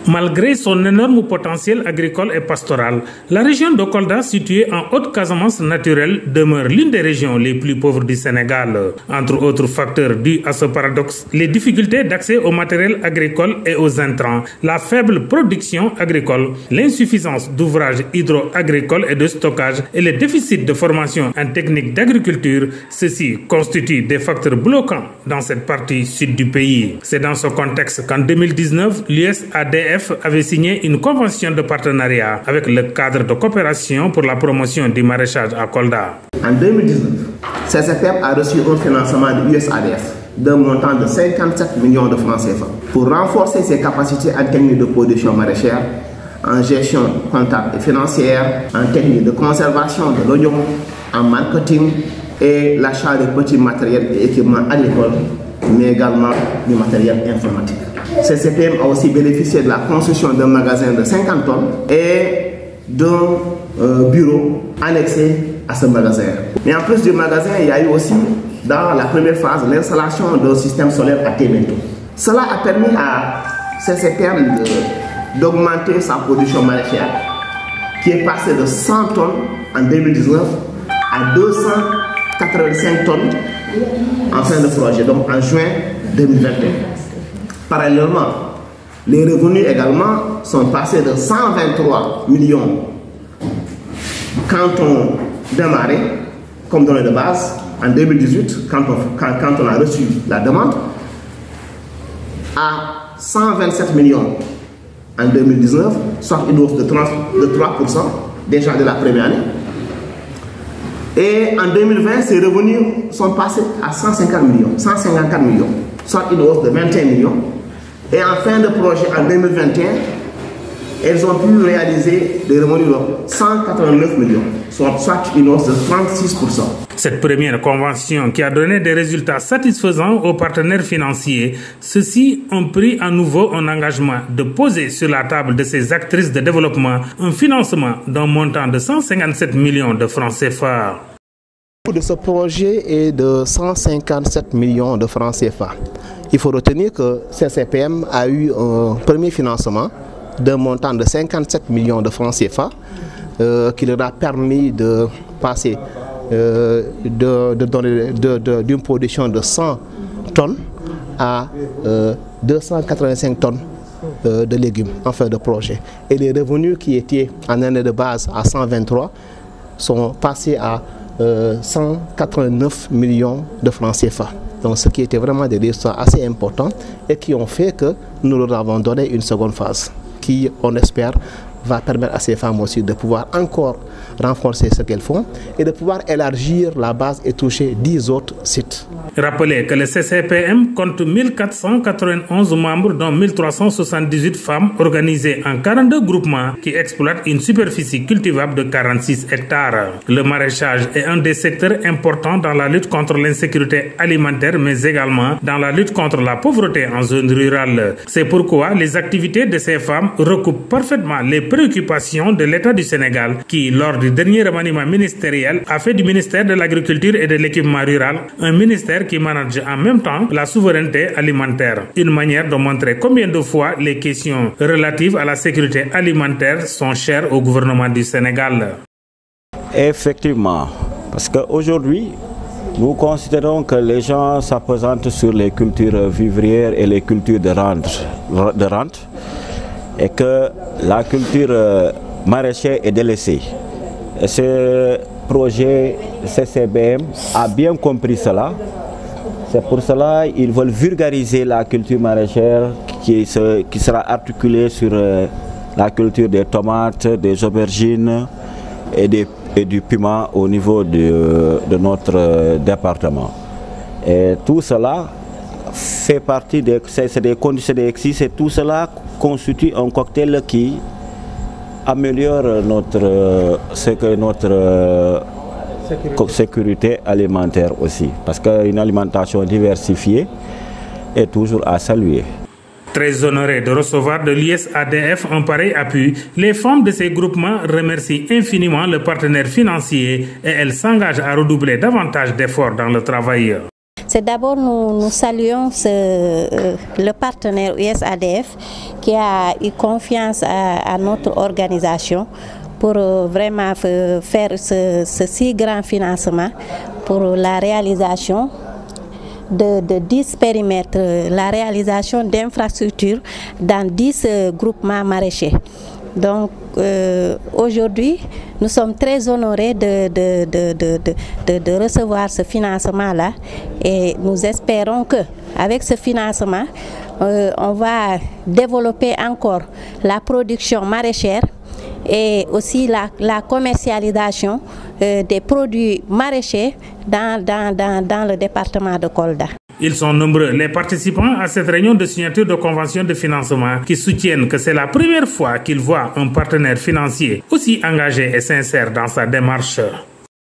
Malgré son énorme potentiel agricole et pastoral, la région de Kolda, située en Haute-Casamance naturelle, demeure l'une des régions les plus pauvres du Sénégal. Entre autres facteurs dus à ce paradoxe, les difficultés d'accès au matériel agricole et aux intrants, la faible production agricole, l'insuffisance d'ouvrages hydro-agricoles et de stockage et le déficit de formation en technique d'agriculture, ceci constitue des facteurs bloquants dans cette partie sud du pays. C'est dans ce contexte qu'en 2019, l'USADF avait signé une convention de partenariat avec le cadre de coopération pour la promotion du maraîchage à Kolda. En 2019, CCPM a reçu un financement de l'USADF d'un montant de 57 millions de francs CFA pour renforcer ses capacités en technique de production maraîchère, en gestion comptable et financière, en technique de conservation de l'oignon, en marketing et l'achat de petits matériels et équipements agricoles, mais également du matériel informatique. CCPM a aussi bénéficié de la construction d'un magasin de 50 tonnes et d'un bureau annexé à ce magasin. Mais en plus du magasin, il y a eu aussi, dans la première phase, l'installation d'un système solaire à Témento. Cela a permis à CCPM d'augmenter sa production maraîchère, qui est passée de 100 tonnes en 2019 à 285 tonnes en fin de projet, donc en juin 2021. Parallèlement, les revenus également sont passés de 123 millions quand on démarrait comme données de base en 2018, quand on a reçu la demande, à 127 millions en 2019, soit une hausse de 3% déjà de la première année. Et en 2020, ces revenus sont passés à 154 millions, soit une hausse de 21 millions. Et en fin de projet, en 2021, elles ont pu réaliser des revenus de 189 millions, soit une hausse de 36%. Cette première convention qui a donné des résultats satisfaisants aux partenaires financiers, ceux-ci ont pris à nouveau un engagement de poser sur la table de ces actrices de développement un financement d'un montant de 157 millions de francs CFA. Le coût de ce projet est de 157 millions de francs CFA. Il faut retenir que CCPM a eu un premier financement d'un montant de 57 millions de francs CFA qui leur a permis de passer d'une production de 100 tonnes à 285 tonnes de légumes en fin de projet. Et les revenus qui étaient en année de base à 123 sont passés à 189 millions de francs CFA. Donc ce qui était vraiment des résultats assez importants et qui ont fait que nous leur avons donné une seconde phase qui, on espère, va permettre à ces femmes aussi de pouvoir encore renforcer ce qu'elles font et de pouvoir élargir la base et toucher 10 autres sites. Rappelez que le CCPM compte 1491 membres, dont 1378 femmes organisées en 42 groupements qui exploitent une superficie cultivable de 46 hectares. Le maraîchage est un des secteurs importants dans la lutte contre l'insécurité alimentaire, mais également dans la lutte contre la pauvreté en zone rurale. C'est pourquoi les activités de ces femmes recoupent parfaitement les préoccupations de l'État du Sénégal qui, lors du dernier remaniement ministériel, a fait du ministère de l'Agriculture et de l'Équipement rural un ministère qui manage en même temps la souveraineté alimentaire. Une manière de montrer combien de fois les questions relatives à la sécurité alimentaire sont chères au gouvernement du Sénégal. Effectivement, parce qu'aujourd'hui, nous considérons que les gens s'appesantent sur les cultures vivrières et les cultures de rente et que la culture maraîchère est délaissée. Et ce projet CCBM a bien compris cela. C'est pour cela qu'ils veulent vulgariser la culture maraîchère qui sera articulée sur la culture des tomates, des aubergines et du piment au niveau de notre département. Et tout cela fait partie des conditions d'exercice et tout cela constitue un cocktail qui améliore notre sécurité alimentaire aussi. Parce qu'une alimentation diversifiée est toujours à saluer. Très honorés de recevoir de l'USADF un pareil appui, les femmes de ces groupements remercient infiniment le partenaire financier et elles s'engagent à redoubler davantage d'efforts dans le travail. C'est d'abord nous saluons le partenaire USADF qui a eu confiance à notre organisation pour vraiment faire ce si grand financement pour la réalisation de 10 périmètres, la réalisation d'infrastructures dans 10 groupements maraîchers. Donc aujourd'hui, nous sommes très honorés de recevoir ce financement-là et nous espérons qu'avec ce financement, on va développer encore la production maraîchère et aussi la commercialisation des produits maraîchers dans le département de Kolda. Ils sont nombreux, les participants à cette réunion de signature de convention de financement qui soutiennent que c'est la première fois qu'ils voient un partenaire financier aussi engagé et sincère dans sa démarche.